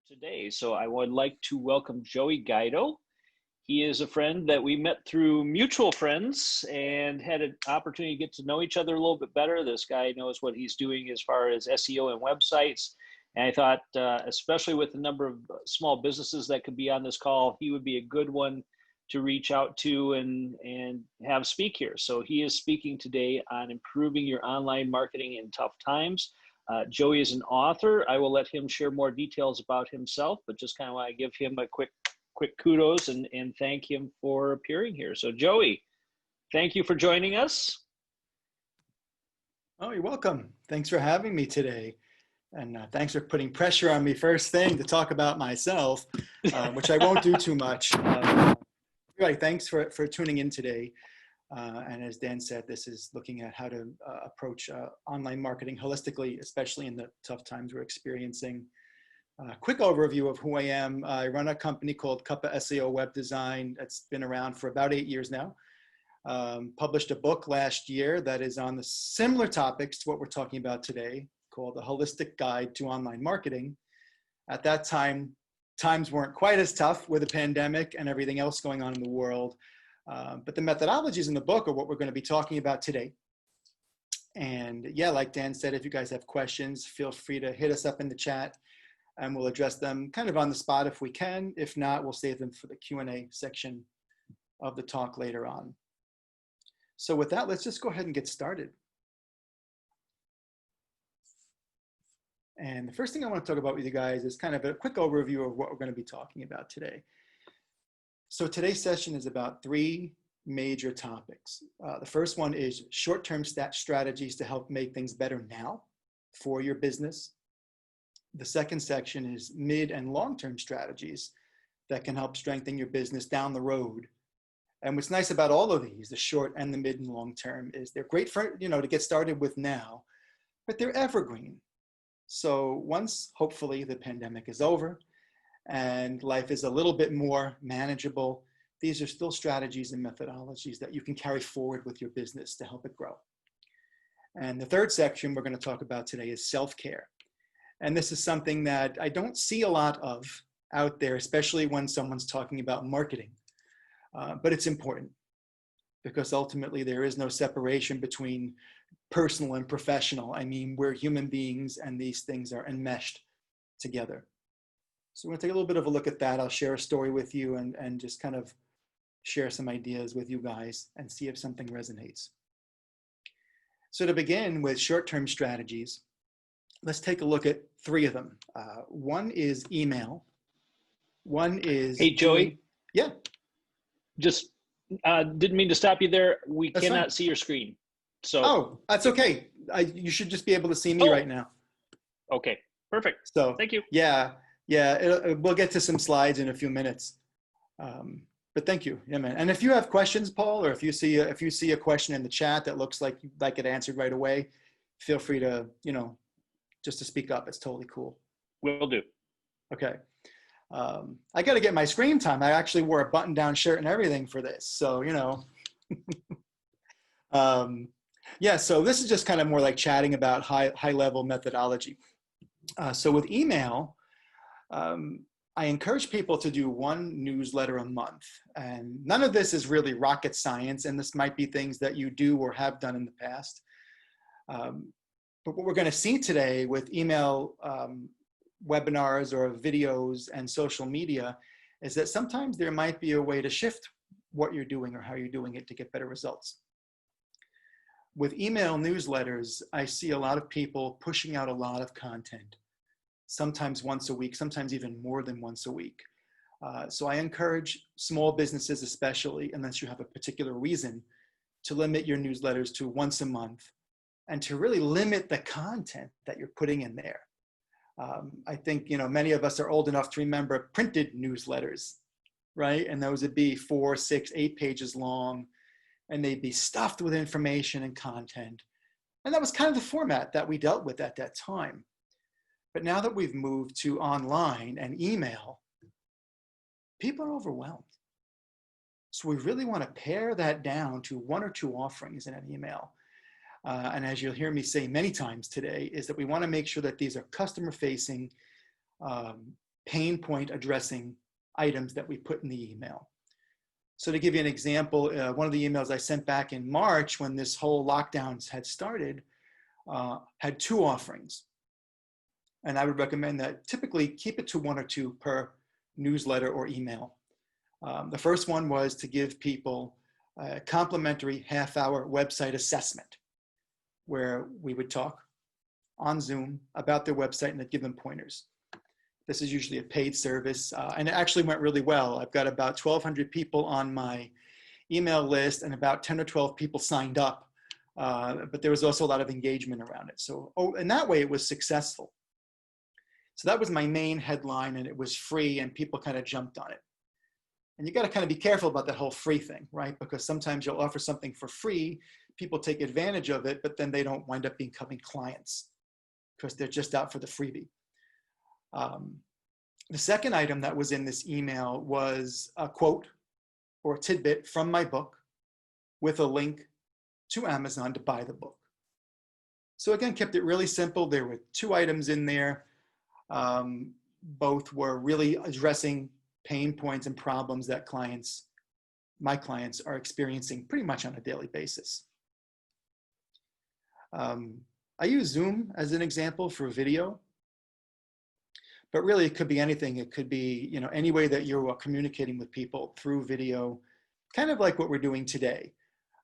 today. So I would like to welcome Joey Guido. He is a friend that we met through mutual friends and had an opportunity to get to know each other a little bit better. This guy knows what he's doing as far as SEO and websites. And I thought, especially with the number of small businesses that could be on this call, he would be a good one to reach out to and have speak here. So he is speaking today on improving your online marketing in tough times. Joey is an author. I will let him share more details about himself, but just kind of want to give him a quick kudos and thank him for appearing here. So Joey, thank you for joining us. Oh, you're welcome. Thanks for having me today. And thanks for putting pressure on me first thing to talk about myself, which I won't do too much. Right, thanks for tuning in today. And as Dan said, this is looking at how to approach online marketing holistically, especially in the tough times we're experiencing. Quick overview of who I am. I run a company called Cuppa SEO Web Design. That's been around for about 8 years now. Published a book last year that is on the similar topics to what we're talking about today, called The Holistic Guide to Online Marketing. At that time, times weren't quite as tough with the pandemic and everything else going on in the world. But the methodologies in the book are what we're going to be talking about today. And yeah, like Dan said, if you guys have questions, feel free to hit us up in the chat and we'll address them kind of on the spot if we can. If not, we'll save them for the Q&A section of the talk later on. So with that, let's just go ahead and get started. And the first thing I want to talk about with you guys is kind of a quick overview of what we're going to be talking about today. So today's session is about 3 major topics. The first one is short-term strategies to help make things better now for your business. The second section is mid and long-term strategies that can help strengthen your business down the road. And what's nice about all of these, the short and the mid and long term, is they're great for, to get started with now, but they're evergreen. So once, hopefully, the pandemic is over and life is a little bit more manageable, these are still strategies and methodologies that you can carry forward with your business to help it grow. And the third section we're going to talk about today is self-care. And this is something that I don't see a lot of out there, especially when someone's talking about marketing. But it's important because ultimately there is no separation between personal and professional. I mean, we're human beings and these things are enmeshed together. So we're going to take a little bit of a look at that. I'll share a story with you and just kind of share some ideas with you guys and see if something resonates. So to begin with short-term strategies, let's take a look at 3 of them. One is email. One is... Hey, Joey. Yeah. Just didn't mean to stop you there. We That's cannot fine. See your screen. So. Oh, that's okay. You should just be able to see me right now. Okay, perfect. So thank you. Yeah, we'll get to some slides in a few minutes. But thank you, yeah, man. And if you have questions, Paul, or if you see a question in the chat that looks like you'd like it answered right away, feel free to just to speak up. It's totally cool. Will do. Okay. I got to get my screen time. I actually wore a button-down shirt and everything for this, so yeah. So this is just kind of more like chatting about high-level methodology. So with email, I encourage people to do 1 newsletter a month, and none of this is really rocket science, and this might be things that you do or have done in the past. But what we're going to see today with email webinars or videos and social media is that sometimes there might be a way to shift what you're doing or how you're doing it to get better results. With email newsletters, I see a lot of people pushing out a lot of content, sometimes once a week, sometimes even more than once a week. So I encourage small businesses, especially unless you have a particular reason, to limit your newsletters to once a month and to really limit the content that you're putting in there. I think, many of us are old enough to remember printed newsletters, right? And those would be 4, 6, 8 pages long, and they'd be stuffed with information and content. And that was kind of the format that we dealt with at that time. But now that we've moved to online and email, people are overwhelmed. So we really want to pare that down to 1 or 2 offerings in an email. And as you'll hear me say many times today, is that we want to make sure that these are customer facing, pain point addressing items that we put in the email. So to give you an example, one of the emails I sent back in March when this whole lockdowns had started had 2 offerings. And I would recommend that typically keep it to 1 or 2 per newsletter or email. The first one was to give people a complimentary half-hour website assessment where we would talk on Zoom about their website and I'd give them pointers. This is usually a paid service, and it actually went really well. I've got about 1,200 people on my email list and about 10 or 12 people signed up, but there was also a lot of engagement around it. So, and that way it was successful. So that was my main headline, and it was free, and people kind of jumped on it. And you got to kind of be careful about that whole free thing, right? Because sometimes you'll offer something for free, people take advantage of it, but then they don't wind up becoming clients because they're just out for the freebie. The second item that was in this email was a quote or a tidbit from my book with a link to Amazon to buy the book. So again, kept it really simple. There were 2 items in there. Both were really addressing pain points and problems that my clients are experiencing pretty much on a daily basis. I use Zoom as an example for video. But really, it could be anything. It could be, any way that you're communicating with people through video, kind of like what we're doing today.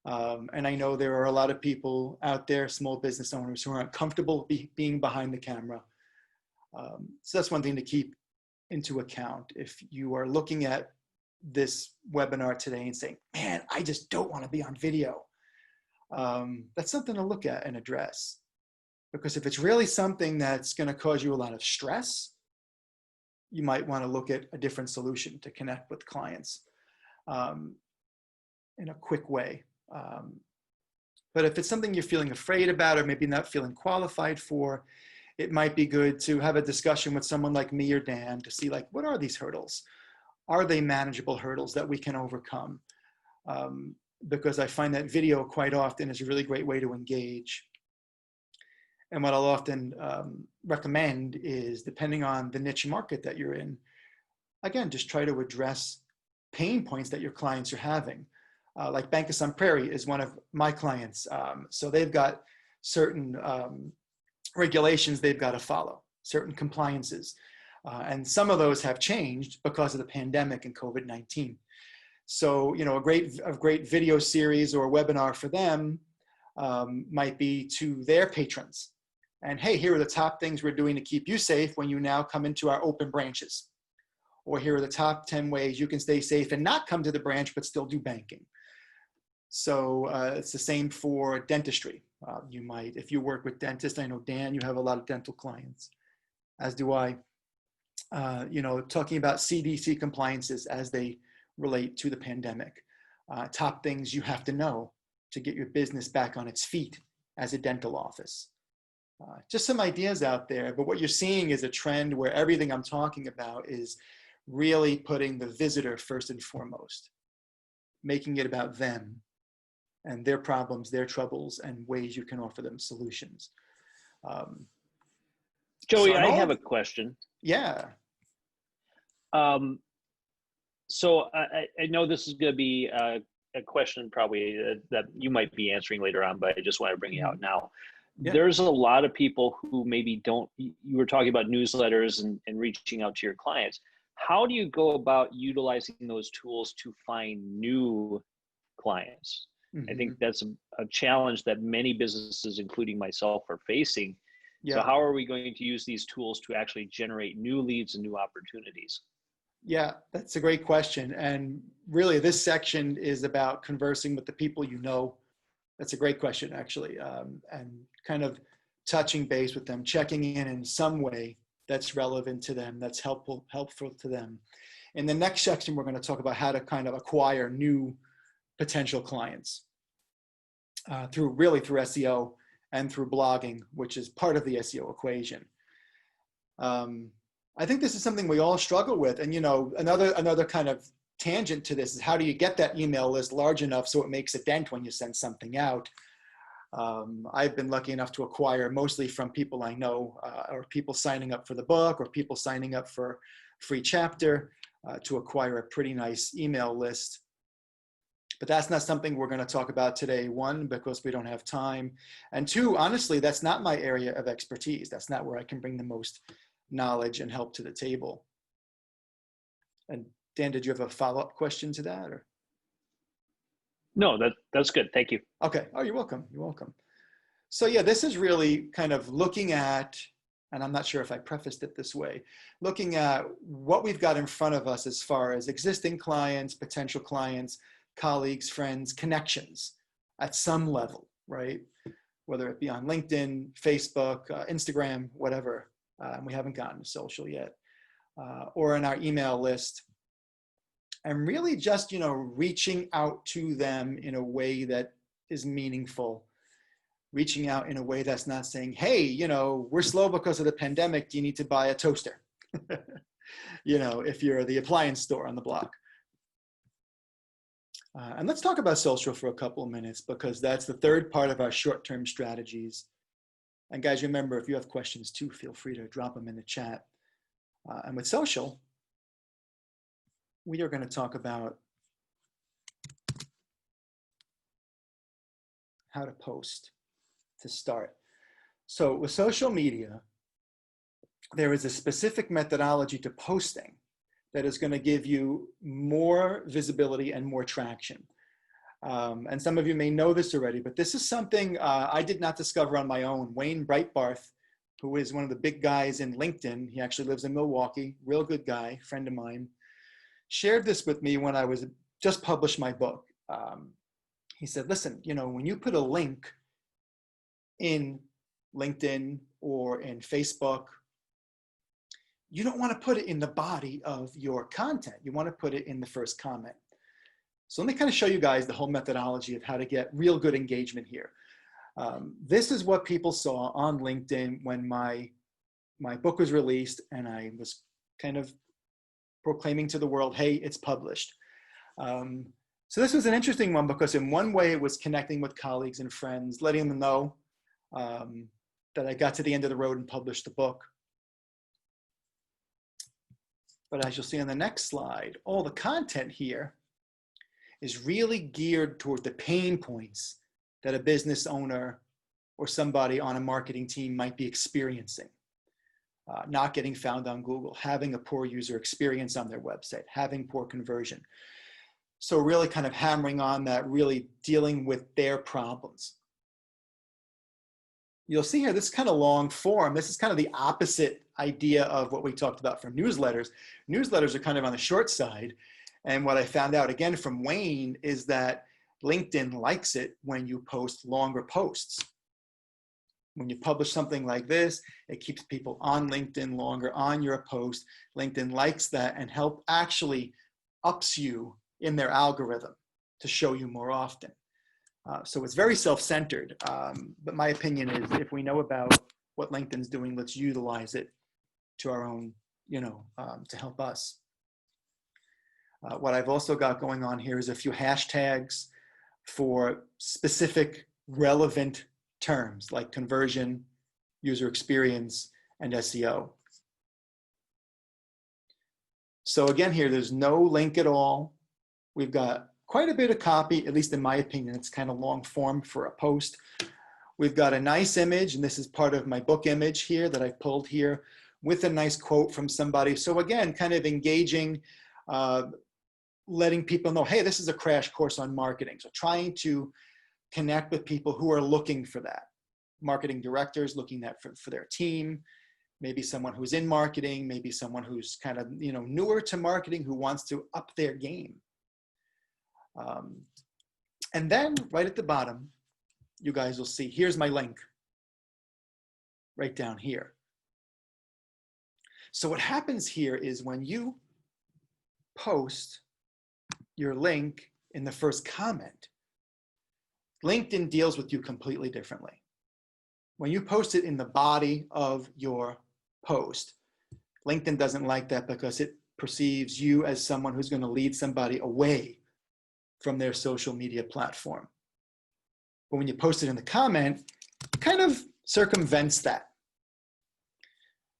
And I know there are a lot of people out there, small business owners, who aren't comfortable being behind the camera. So that's one thing to keep into account. If you are looking at this webinar today and saying, man, I just don't want to be on video, that's something to look at and address. Because if it's really something that's going to cause you a lot of stress, you might want to look at a different solution to connect with clients in a quick way. But if it's something you're feeling afraid about or maybe not feeling qualified for, it might be good to have a discussion with someone like me or Dan to see, like, what are these hurdles? Are they manageable hurdles that we can overcome? Because I find that video quite often is a really great way to engage. And what I'll often recommend is, depending on the niche market that you're in, again, just try to address pain points that your clients are having. Like Bank of Sun Prairie is one of my clients. So they've got certain regulations they've got to follow, certain compliances. And some of those have changed because of the pandemic and COVID-19. So, a great video series or webinar for them might be to their patrons. And hey, here are the top things we're doing to keep you safe when you now come into our open branches. Or here are the top 10 ways you can stay safe and not come to the branch, but still do banking. So it's the same for dentistry. You might, if you work with dentists, I know, Dan, you have a lot of dental clients, as do I, talking about CDC compliances as they relate to the pandemic. Top things you have to know to get your business back on its feet as a dental office. Just some ideas out there, but what you're seeing is a trend where everything I'm talking about is really putting the visitor first and foremost, making it about them and their problems, their troubles, and ways you can offer them solutions. Joey, I have a question. Yeah. So I know this is going to be a question probably that you might be answering later on, but I just want to bring it out now. Yeah. There's a lot of people who maybe you were talking about newsletters and reaching out to your clients. How do you go about utilizing those tools to find new clients? Mm-hmm. I think that's a challenge that many businesses, including myself, are facing. Yeah. So how are we going to use these tools to actually generate new leads and new opportunities? Yeah, that's a great question. And really, this section is about conversing with the people you know. That's a great question, actually, and kind of touching base with them, checking in some way that's relevant to them, that's helpful to them. In the next section, we're going to talk about how to kind of acquire new potential clients through SEO and through blogging, which is part of the SEO equation. I think this is something we all struggle with. And, another kind of tangent to this is, how do you get that email list large enough so it makes a dent when you send something out? I've been lucky enough to acquire mostly from people I know, or people signing up for the book, or people signing up for free chapter, to acquire a pretty nice email list. But that's not something we're going to talk about today. One, because we don't have time. And two, honestly, that's not my area of expertise. That's not where I can bring the most knowledge and help to the table. And Dan, did you have a follow-up question to that? Or? No, that's good. Thank you. Okay. Oh, you're welcome. You're welcome. So yeah, this is really kind of looking at, and I'm not sure if I prefaced it this way, looking at what we've got in front of us as far as existing clients, potential clients, colleagues, friends, connections at some level, right? Whether it be on LinkedIn, Facebook, Instagram, whatever. We haven't gotten to social yet, or in our email list. And really just, reaching out to them in a way that is meaningful, reaching out in a way that's not saying, hey, we're slow because of the pandemic. Do you need to buy a toaster? If you're the appliance store on the block. And let's talk about social for a couple of minutes, because that's the third part of our short-term strategies. And guys, remember, if you have questions too, feel free to drop them in the chat. And with social, we are going to talk about how to post to start. So with social media, there is a specific methodology to posting that is going to give you more visibility and more traction. And some of you may know this already, but this is something I did not discover on my own. Wayne Breitbarth, who is one of the big guys in LinkedIn, he actually lives in Milwaukee, real good guy, friend of mine, shared this with me when I was just published my book. He said, listen, when you put a link in LinkedIn or in Facebook, you don't want to put it in the body of your content. You want to put it in the first comment. So let me kind of show you guys the whole methodology of how to get real good engagement here. This is what people saw on LinkedIn when my book was released, and I was kind of proclaiming to the world, hey, it's published. So this was an interesting one, because in one way it was connecting with colleagues and friends, letting them know that I got to the end of the road and published the book. But as you'll see on the next slide, all the content here is really geared toward the pain points that a business owner or somebody on a marketing team might be experiencing. Not getting found on Google, having a poor user experience on their website, having poor conversion. So really kind of hammering on that, really dealing with their problems. You'll see here, this is kind of long form. This is kind of the opposite idea of what we talked about for newsletters. Newsletters are kind of on the short side. And what I found out again from Wayne is that LinkedIn likes it when you post longer posts. When you publish something like this, it keeps people on LinkedIn longer, on your post. LinkedIn likes that and actually ups you in their algorithm to show you more often. So it's very self-centered, but my opinion is if we know about what LinkedIn's doing, let's utilize it to our own, to help us. What I've also got going on here is a few hashtags for specific relevant terms like conversion, user experience, and SEO. So again here, there's no link at all. We've got quite a bit of copy, at least in my opinion. It's kind of long form for a post. We've got a nice image, and this is part of my book image here that I pulled here with a nice quote from somebody. So again, kind of engaging, letting people know, hey, this is a crash course on marketing. So trying to connect with people who are looking for that. Marketing directors looking at for their team, maybe someone who's in marketing, maybe someone who's kind of newer to marketing who wants to up their game. And then right at the bottom, you guys will see, here's my link right down here. So what happens here is when you post your link in the first comment, LinkedIn deals with you completely differently. When you post it in the body of your post, LinkedIn doesn't like that because it perceives you as someone who's going to lead somebody away from their social media platform. But when you post it in the comment, it kind of circumvents that.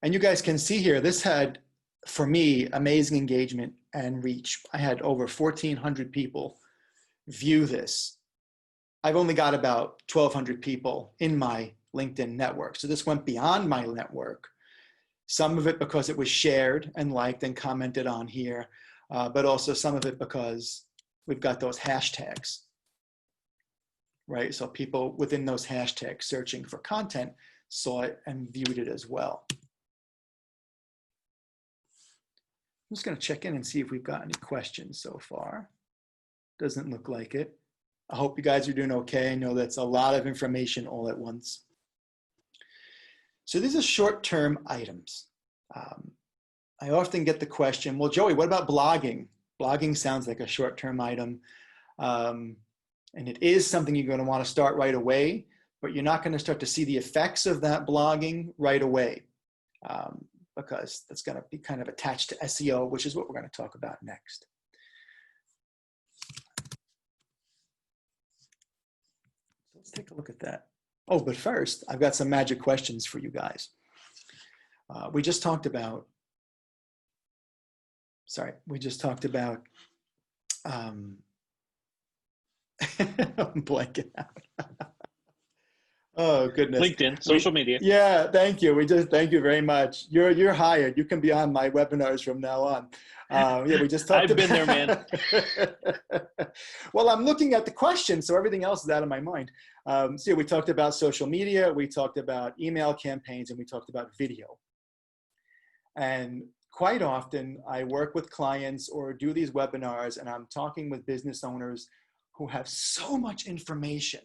And you guys can see here, this had, for me, amazing engagement and reach. I had over 1,400 people view this. I've only got about 1,200 people in my LinkedIn network. So this went beyond my network. Some of it because it was shared and liked and commented on here, but also some of it because we've got those hashtags, right? So people within those hashtags searching for content saw it and viewed it as well. I'm just going to check in and see if we've got any questions so far. Doesn't look like it. I hope you guys are doing okay. I know that's a lot of information all at once. So these are short-term items. I often get the question, well, Joey, what about blogging? Blogging sounds like a short-term item. And it is something you're going to want to start right away, but you're not going to start to see the effects of that blogging right away. Because that's going to be kind of attached to SEO, which is what we're going to talk about next. Let's take a look at that. Oh, but first, I've got some magic questions for you guys. We just talked about, I'm blanking out. Oh, goodness. LinkedIn, social media. Yeah, thank you. Thank you very much. You're hired. You can be on my webinars from now on. Yeah, we just talked I've been there, man. Well, I'm looking at the question, so everything else is out of my mind. So yeah, we talked about social media, we talked about email campaigns, and we talked about video. And quite often, I work with clients or do these webinars, and I'm talking with business owners who have so much information.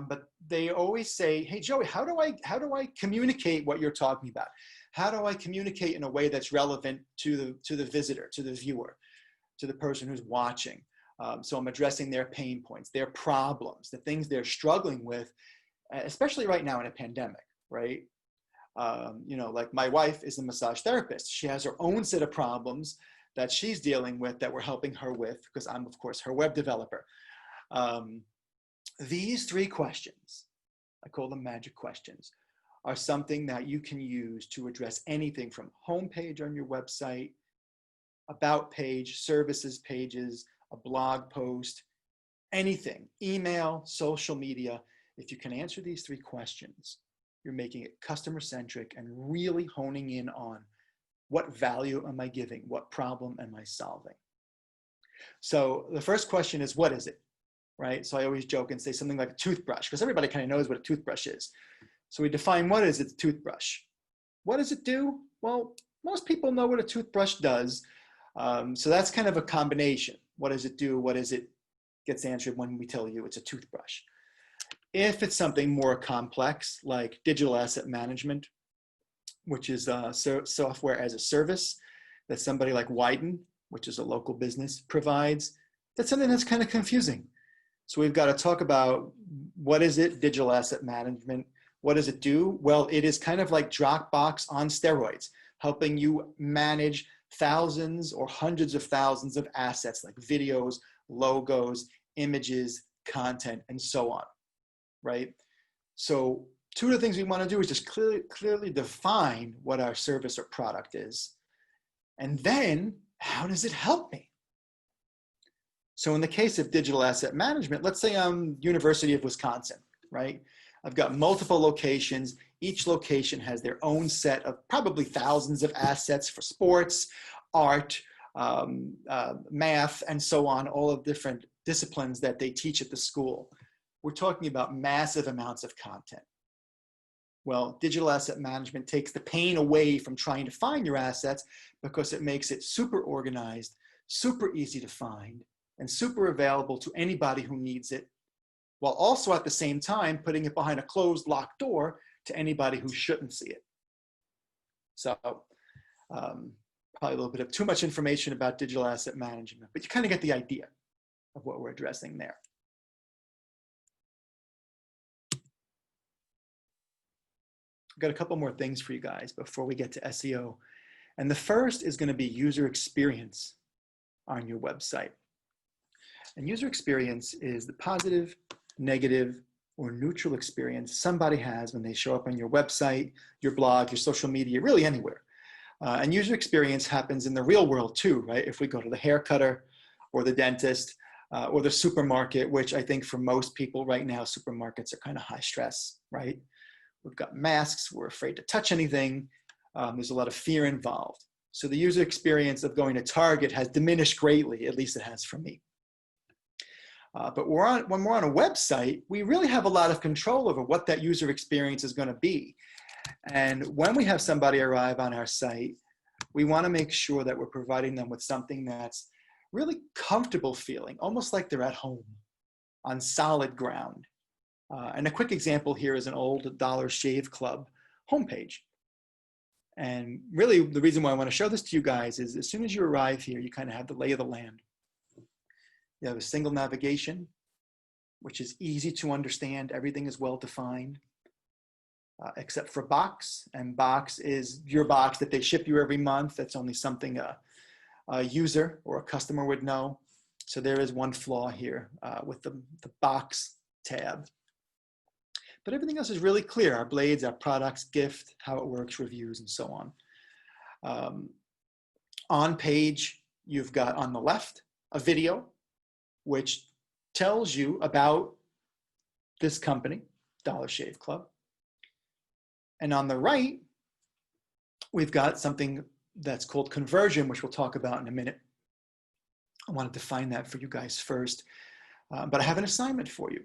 But they always say, hey, Joey, how do I communicate what you're talking about? How do I communicate in a way that's relevant to the visitor, to the viewer, to the person who's watching? So I'm addressing their pain points, their problems, the things they're struggling with, especially right now in a pandemic, right? You know, like my wife is a massage therapist. She has her own set of problems that she's dealing with that we're helping her with, because I'm, of course, her web developer. These three questions, I call them magic questions, are something that you can use to address anything from homepage on your website, about page, services pages, a blog post, anything, email, social media. If you can answer these three questions, you're making it customer-centric and really honing in on what value am I giving? What problem am I solving? So the first question is, what is it? Right? So I always joke and say something like a toothbrush, because everybody kind of knows what a toothbrush is. So we define what is a toothbrush. What does it do? Well, most people know what a toothbrush does. So that's kind of a combination. What does it do? What is it? Gets answered when we tell you it's a toothbrush. If it's something more complex, like digital asset management, which is software as a service that somebody like Widen, which is a local business, provides, that's something that's kind of confusing. So we've got to talk about, what is it, digital asset management? What does it do? Well, it is kind of like Dropbox on steroids, helping you manage thousands or hundreds of thousands of assets like videos, logos, images, content, and so on, right? So two of the things we want to do is just clearly define what our service or product is. And then, how does it help me? So in the case of digital asset management, let's say I'm University of Wisconsin, right? I've got multiple locations. Each location has their own set of probably thousands of assets for sports, art, math, and so on, all of different disciplines that they teach at the school. We're talking about massive amounts of content. Well, digital asset management takes the pain away from trying to find your assets, because it makes it super organized, super easy to find, and super available to anybody who needs it, while also at the same time putting it behind a closed, locked door to anybody who shouldn't see it. So probably a little bit of too much information about digital asset management, but you kind of get the idea of what we're addressing there. I've got a couple more things for you guys before we get to SEO. And the first is going to be user experience on your website. And user experience is the positive, negative, or neutral experience somebody has when they show up on your website, your blog, your social media, really anywhere. And user experience happens in the real world too, right? If we go to the hair cutter or the dentist or the supermarket, which I think for most people right now, supermarkets are kind of high stress, right? We've got masks, we're afraid to touch anything. There's a lot of fear involved. So the user experience of going to Target has diminished greatly, at least it has for me. But when we're on a website, we really have a lot of control over what that user experience is going to be. And when we have somebody arrive on our site, we want to make sure that we're providing them with something that's really comfortable feeling, almost like they're at home on solid ground. And a quick example here is an old Dollar Shave Club homepage. And really the reason why I want to show this to you guys is as soon as you arrive here, you kind of have the lay of the land. You have a single navigation, which is easy to understand. Everything is well defined, except for box. And box is your box that they ship you every month. That's only something a user or a customer would know. So there is one flaw here with the box tab. But everything else is really clear. Our blades, our products, gift, how it works, reviews, and so on. On page, you've got on the left a video, which tells you about this company, Dollar Shave Club. And on the right, we've got something that's called conversion, which we'll talk about in a minute. I want to define that for you guys first, but I have an assignment for you.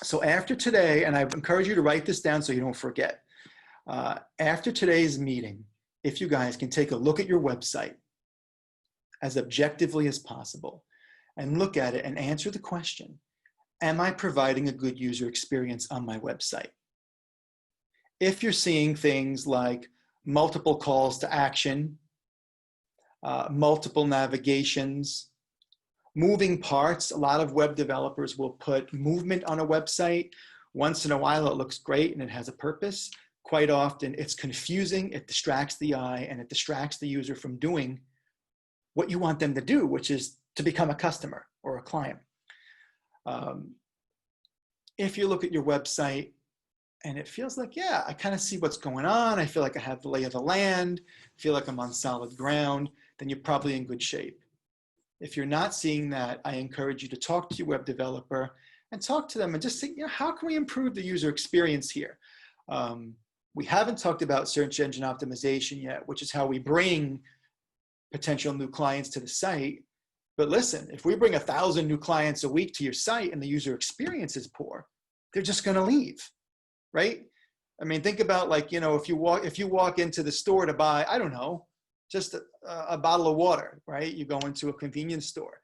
So after today, and I encourage you to write this down so you don't forget, after today's meeting, if you guys can take a look at your website as objectively as possible and look at it and answer the question, am I providing a good user experience on my website? If you're seeing things like multiple calls to action, multiple navigations, moving parts, a lot of web developers will put movement on a website. Once in a while, it looks great and it has a purpose. Quite often, it's confusing, it distracts the eye, and it distracts the user from doing what you want them to do, which is to become a customer or a client. If you look at your website and it feels like, yeah, I kind of see what's going on, I feel like I have the lay of the land, I feel like I'm on solid ground, then you're probably in good shape. If you're not seeing that, I encourage you to talk to your web developer and talk to them and just think, how can we improve the user experience here? We haven't talked about search engine optimization yet, which is how we bring potential new clients to the site. But listen, if we bring 1,000 new clients a week to your site and the user experience is poor, they're just going to leave, right? I mean, think about like, if you walk into the store to buy, I don't know, just a bottle of water, right? You go into a convenience store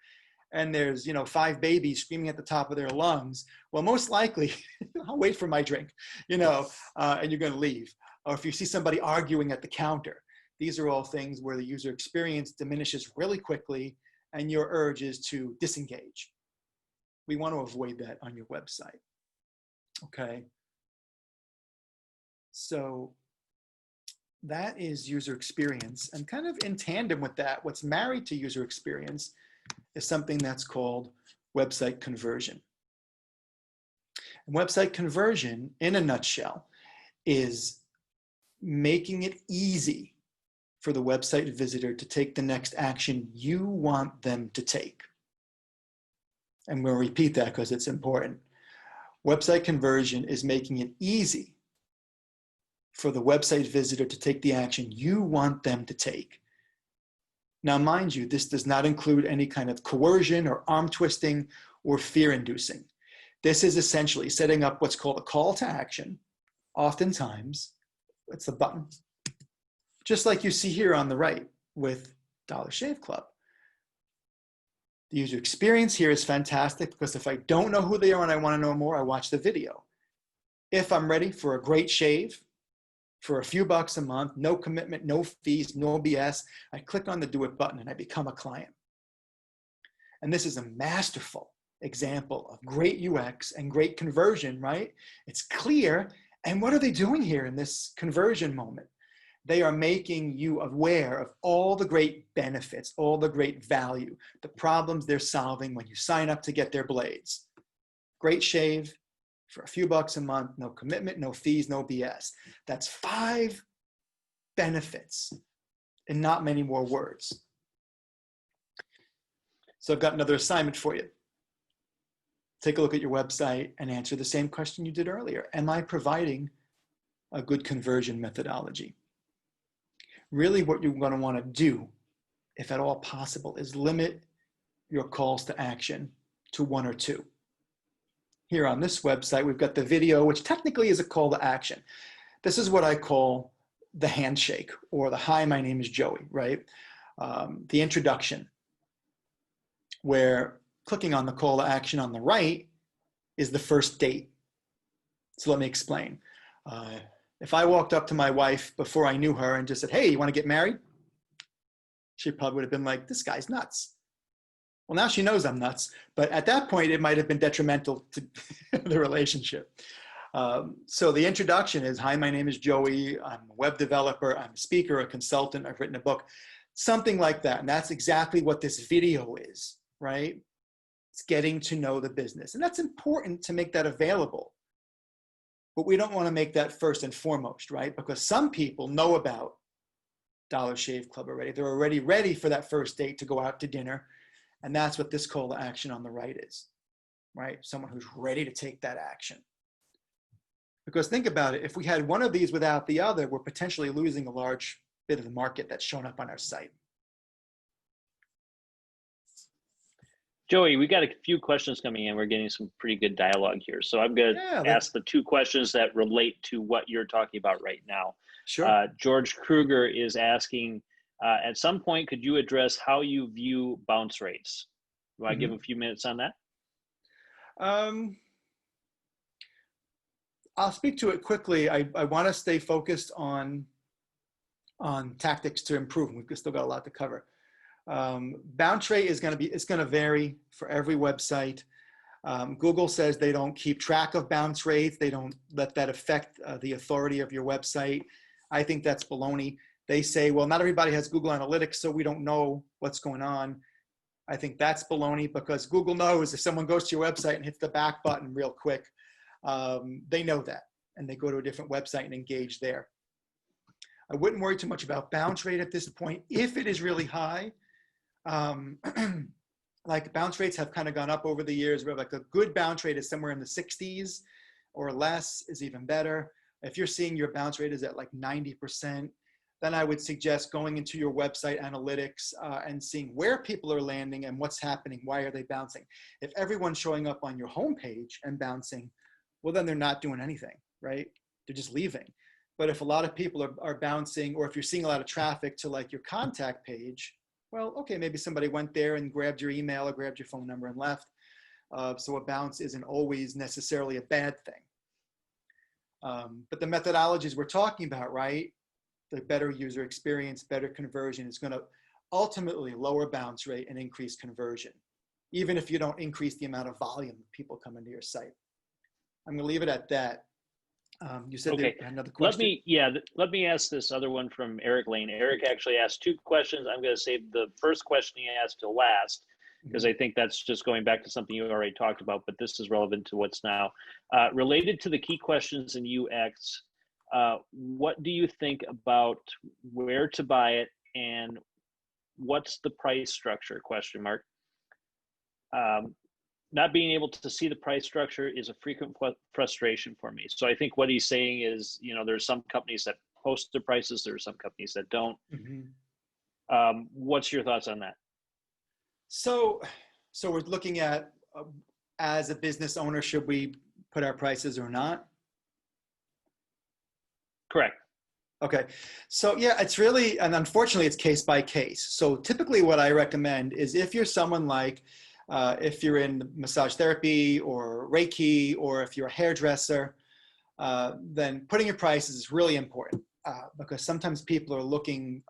and there's, 5 babies screaming at the top of their lungs. Well, most likely, I'll wait for my drink, and you're going to leave. Or if you see somebody arguing at the counter, these are all things where the user experience diminishes really quickly and your urge is to disengage. We want to avoid that on your website, okay? So that is user experience, and kind of in tandem with that, what's married to user experience is something that's called website conversion. And website conversion, in a nutshell, is making it easy for the website visitor to take the next action you want them to take. And we'll repeat that because it's important. Website conversion is making it easy for the website visitor to take the action you want them to take. Now, mind you, this does not include any kind of coercion or arm twisting or fear inducing. This is essentially setting up what's called a call to action. Oftentimes, it's a button, just like you see here on the right with Dollar Shave Club. The user experience here is fantastic because if I don't know who they are and I want to know more, I watch the video. If I'm ready for a great shave, for a few bucks a month, no commitment, no fees, no BS, I click on the do it button and I become a client. And this is a masterful example of great UX and great conversion, right? It's clear. And what are they doing here in this conversion moment? They are making you aware of all the great benefits, all the great value, the problems they're solving when you sign up to get their blades. Great shave, for a few bucks a month, no commitment, no fees, no BS. That's 5 benefits and not many more words. So I've got another assignment for you. Take a look at your website and answer the same question you did earlier. Am I providing a good conversion methodology? Really what you're going to want to do, if at all possible, is limit your calls to action to 1 or 2. Here on this website, we've got the video, which technically is a call to action. This is what I call the handshake, or the hi, my name is Joey, right? The introduction, where clicking on the call to action on the right is the first date. So let me explain. If I walked up to my wife before I knew her and just said, hey, you want to get married? She probably would have been like, this guy's nuts. Well, now she knows I'm nuts, but at that point, it might have been detrimental to the relationship. So the introduction is, hi, my name is Joey. I'm a web developer. I'm a speaker, a consultant. I've written a book, something like that. And that's exactly what this video is, right? It's getting to know the business. And that's important to make that available. But we don't want to make that first and foremost, right? Because some people know about Dollar Shave Club already. They're already ready for that first date to go out to dinner. And that's what this call to action on the right is, right? Someone who's ready to take that action. Because think about it, if we had one of these without the other, we're potentially losing a large bit of the market that's shown up on our site. Joey, we got a few questions coming in. We're getting some pretty good dialogue here. So I'm going to ask the 2 questions that relate to what you're talking about right now. Sure. George Kruger is asking, at some point, could you address how you view bounce rates? Do I give a few minutes on that? I'll speak to it quickly. I want to stay focused on tactics to improve. We've still got a lot to cover. Bounce rate is going to vary for every website. Google says they don't keep track of bounce rates. They don't let that affect the authority of your website. I think that's baloney. They say, well, not everybody has Google Analytics, so we don't know what's going on. I think that's baloney, because Google knows if someone goes to your website and hits the back button real quick, they know that, and they go to a different website and engage there. I wouldn't worry too much about bounce rate at this point. If it is really high, like bounce rates have kind of gone up over the years, where like a good bounce rate is somewhere in the 60s or less is even better. If you're seeing your bounce rate is at like 90%, then I would suggest going into your website analytics and seeing where people are landing and what's happening. Why are they bouncing? If everyone's showing up on your homepage and bouncing, well, then they're not doing anything, right? They're just leaving. But if a lot of people are bouncing, or if you're seeing a lot of traffic to like your contact page, well, okay, maybe somebody went there and grabbed your email or grabbed your phone number and left. So a bounce isn't always necessarily a bad thing. But the methodologies we're talking about, right? The better user experience, better conversion is going to ultimately lower bounce rate and increase conversion, even if you don't increase the amount of volume of people coming to your site. I'm going to leave it at that. You said okay. There, another question. Let me ask this other one from Eric Lane. Eric actually asked 2 questions. I'm going to save the first question he asked till last, because I think that's just going back to something you already talked about, but this is relevant to what's now. Related to the key questions in UX, what do you think about where to buy it and what's the price structure, ? Not being able to see the price structure is a frequent frustration for me. So I think what he's saying is, you know, there's some companies that post their prices, there's some companies that don't. What's your thoughts on that? So we're looking at, as a business owner, should we put our prices or not? Correct. Okay. So yeah, it's really, and unfortunately it's case by case. So typically what I recommend is, if you're someone like, if you're in massage therapy or Reiki, or if you're a hairdresser, then putting your prices is really important, because sometimes people are looking,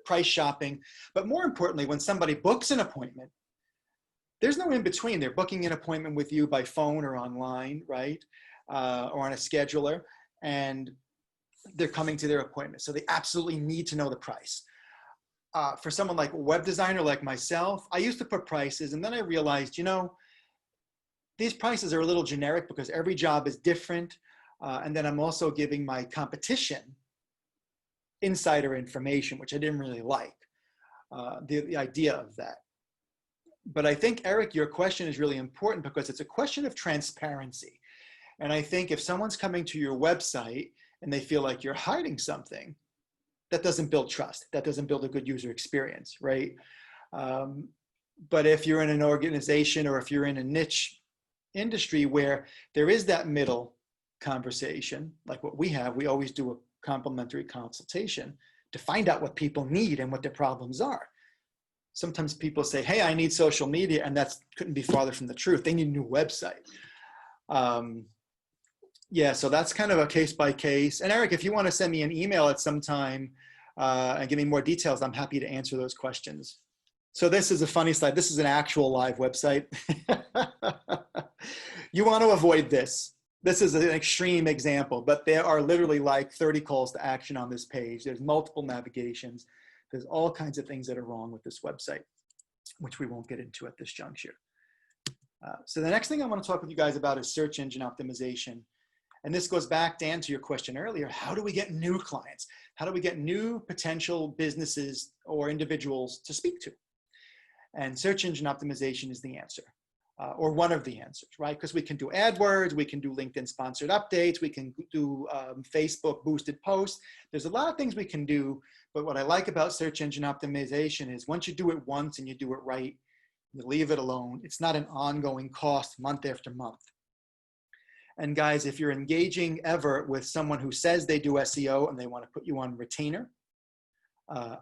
price shopping. But more importantly, when somebody books an appointment, there's no in between. They're booking an appointment with you by phone or online, right? Or on a scheduler, and they're coming to their appointment. So they absolutely need to know the price. For someone like a web designer like myself, I used to put prices, and then I realized, you know, these prices are a little generic because every job is different. And then I'm also giving my competition insider information, which I didn't really like, the idea of that. But I think, Eric, your question is really important because it's a question of transparency. And I think if someone's coming to your website and they feel like you're hiding something, that doesn't build trust. That doesn't build a good user experience, right? But if you're in an organization or if you're in a niche industry where there is that middle conversation, like what we have, we always do a complimentary consultation to find out what people need and what their problems are. Sometimes people say, hey, I need social media, and that couldn't be farther from the truth. They need a new website. Yeah, so that's kind of a case by case. And Eric, if you want to send me an email at some time and give me more details, I'm happy to answer those questions. So this is a funny slide. This is an actual live website. You want to avoid this. This is an extreme example, but there are literally like 30 calls to action on this page. There's multiple navigations. There's all kinds of things that are wrong with this website, which we won't get into at this juncture. So the next thing I want to talk with you guys about is search engine optimization. And this goes back, Dan, to your question earlier. How do we get new clients? How do we get new potential businesses or individuals to speak to? And search engine optimization is the answer, or one of the answers, right? Because we can do AdWords, we can do LinkedIn sponsored updates, we can do Facebook boosted posts. There's a lot of things we can do, but what I like about search engine optimization is once you do it once and you do it right, you leave it alone. It's not an ongoing cost month after month. And guys, if you're engaging ever with someone who says they do SEO and they want to put you on retainer,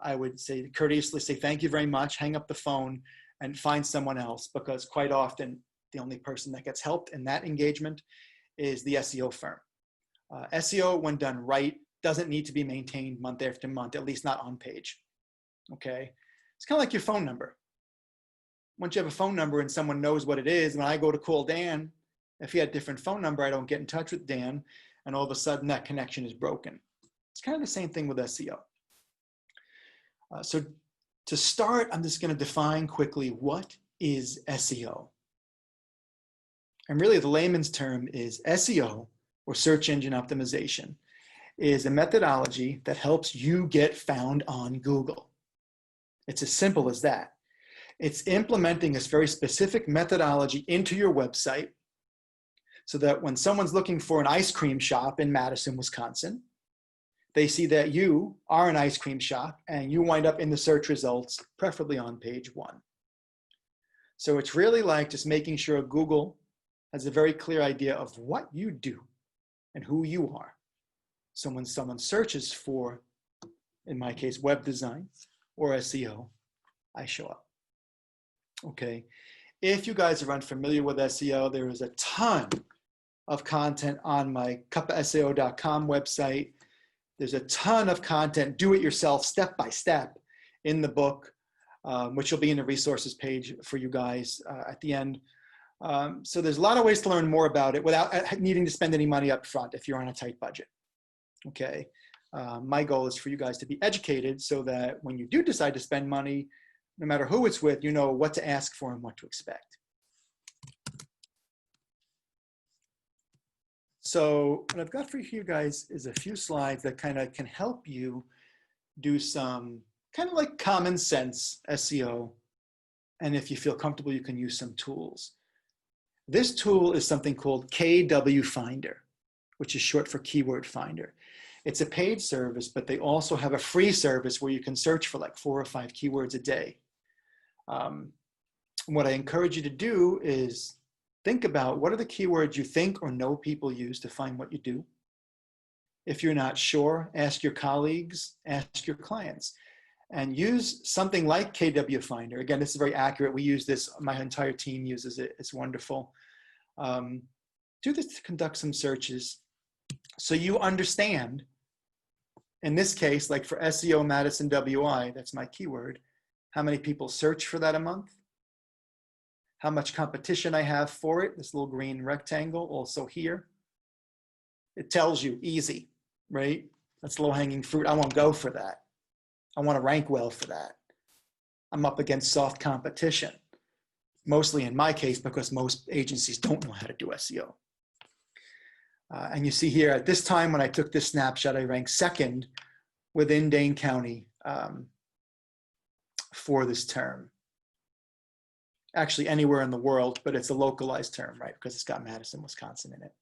I would say courteously say, thank you very much, hang up the phone and find someone else, because quite often the only person that gets helped in that engagement is the SEO firm. SEO, when done right, doesn't need to be maintained month after month, at least not on page, okay? It's kind of like your phone number. Once you have a phone number and someone knows what it is, when I go to call Dan, if he had a different phone number, I don't get in touch with Dan, and all of a sudden that connection is broken. It's kind of the same thing with SEO. So to start, I'm just going to define quickly what is SEO. And really the layman's term is SEO, or search engine optimization, is a methodology that helps you get found on Google. It's as simple as that. It's implementing this very specific methodology into your website so that when someone's looking for an ice cream shop in Madison, Wisconsin, they see that you are an ice cream shop and you wind up in the search results, preferably on page 1. So it's really like just making sure Google has a very clear idea of what you do and who you are. So when someone searches for, in my case, web design or SEO, I show up. Okay. If you guys are unfamiliar with SEO, there is a ton of content on my CuppaSEO.com website. There's a ton of content, do it yourself, step by step, in the book, which will be in the resources page for you guys at the end. So there's a lot of ways to learn more about it without needing to spend any money up front if you're on a tight budget. Okay. My goal is for you guys to be educated so that when you do decide to spend money, no matter who it's with, you know what to ask for and what to expect. So what I've got for you guys is a few slides that kind of can help you do some kind of like common sense SEO. And if you feel comfortable, you can use some tools. This tool is something called KWFinder, which is short for Keyword Finder. It's a paid service, but they also have a free service where you can search for like 4 or 5 keywords a day. What I encourage you to do is think about what are the keywords you think or know people use to find what you do. If you're not sure, ask your colleagues, ask your clients, and use something like KWFinder. Again, this is very accurate. We use this, my entire team uses it. It's wonderful. Do this to conduct some searches so you understand, in this case, like for SEO Madison WI, that's my keyword, how many people search for that a month, how much competition I have for it, this little green rectangle also here. It tells you easy, right? That's low-hanging fruit. I won't go for that. I want to rank well for that. I'm up against soft competition. mostly in my case because most agencies don't know how to do SEO. And you see here at this time when I took this snapshot, I ranked second within Dane County for this term. Actually anywhere in the world, but it's a localized term, right? Because it's got Madison, Wisconsin in it.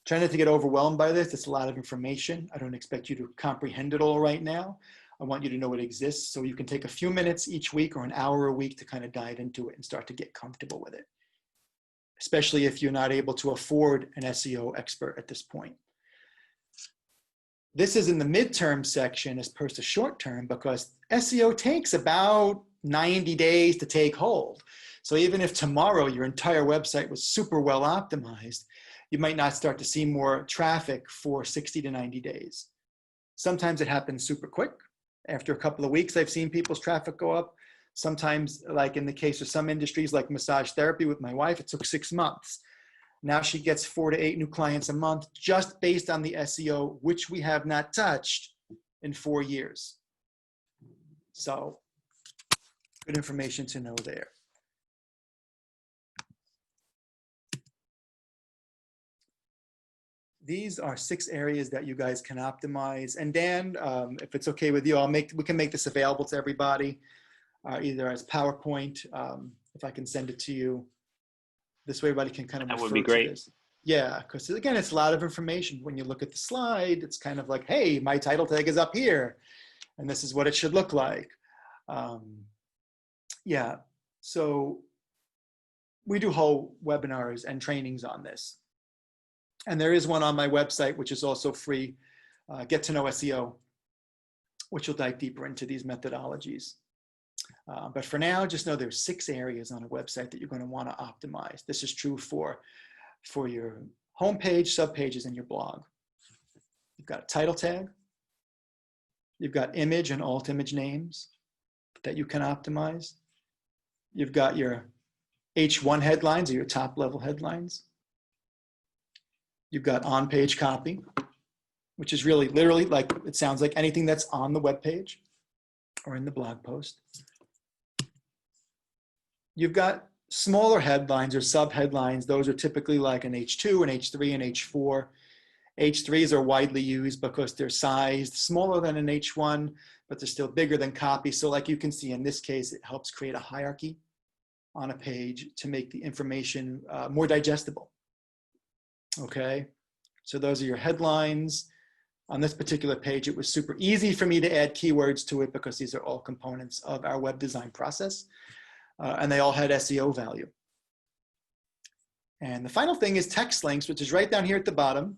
Try not to get overwhelmed by this. It's a lot of information. I don't expect you to comprehend it all right now. I want you to know it exists so you can take a few minutes each week or an hour a week to kind of dive into it and start to get comfortable with it, especially if you're not able to afford an SEO expert at this point. This is in the midterm section as opposed to short term because SEO takes about 90 days to take hold. So even if tomorrow your entire website was super well optimized, you might not start to see more traffic for 60 to 90 days. Sometimes it happens super quick. After a couple of weeks, I've seen people's traffic go up. Sometimes, like in the case of some industries like massage therapy with my wife, it took 6 months. Now she gets 4 to 8 new clients a month just based on the SEO, which we have not touched in 4 years. So good information to know there. These are 6 areas that you guys can optimize. And Dan, if it's okay with you, we can make this available to everybody, either as PowerPoint, if I can send it to you. This way everybody can kind of refer to this. Yeah, because again, it's a lot of information. When you look at the slide, it's kind of like, hey, my title tag is up here, and this is what it should look like. Yeah, so we do whole webinars and trainings on this. And there is one on my website, which is also free, Get to Know SEO, which will dive deeper into these methodologies. But for now, just know there's 6 areas on a website that you're going to want to optimize. This is true for your homepage, subpages, and your blog. You've got a title tag. You've got image and alt image names that you can optimize. You've got your H1 headlines or your top level headlines. You've got on-page copy, which is really literally like it sounds like anything that's on the web page or in the blog post. You've got smaller headlines or sub-headlines. Those are typically like an H2, an H3, and H4. H3s are widely used because they're sized smaller than an H1, but they're still bigger than copy. So like you can see in this case, it helps create a hierarchy on a page to make the information more digestible. Okay, so those are your headlines. On this particular page, it was super easy for me to add keywords to it because these are all components of our web design process. And they all had SEO value. And the final thing is text links, which is right down here at the bottom.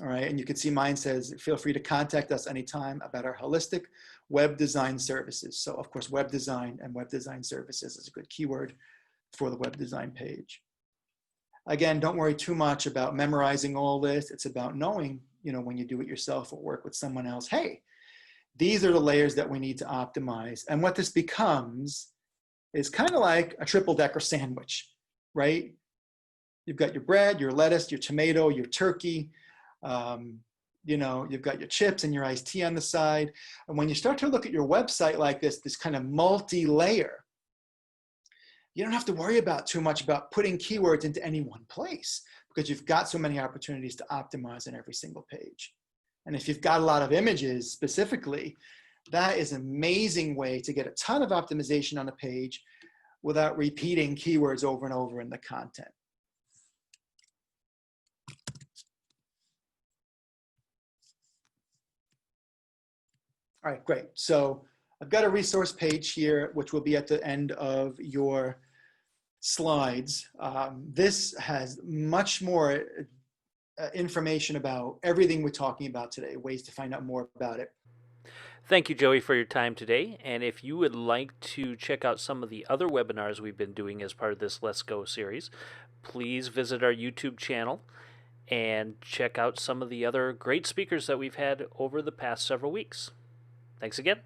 All right, and you can see mine says, feel free to contact us anytime about our holistic web design services. So of course, web design and web design services is a good keyword for the web design page. Again, don't worry too much about memorizing all this. It's about knowing, when you do it yourself or work with someone else, hey, these are the layers that we need to optimize. And what this becomes is kind of like a triple-decker sandwich, right? You've got your bread, your lettuce, your tomato, your turkey, you've got your chips and your iced tea on the side. And when you start to look at your website like this kind of multi-layer, you don't have to worry about too much about putting keywords into any one place because you've got so many opportunities to optimize on every single page. And if you've got a lot of images specifically, that is an amazing way to get a ton of optimization on a page without repeating keywords over and over in the content. All right, great. So I've got a resource page here, which will be at the end of your slides. This has much more information about everything we're talking about today, ways to find out more about it. Thank you, Joey, for your time today. And if you would like to check out some of the other webinars we've been doing as part of this Let's Go series, please visit our YouTube channel and check out some of the other great speakers that we've had over the past several weeks. Thanks again.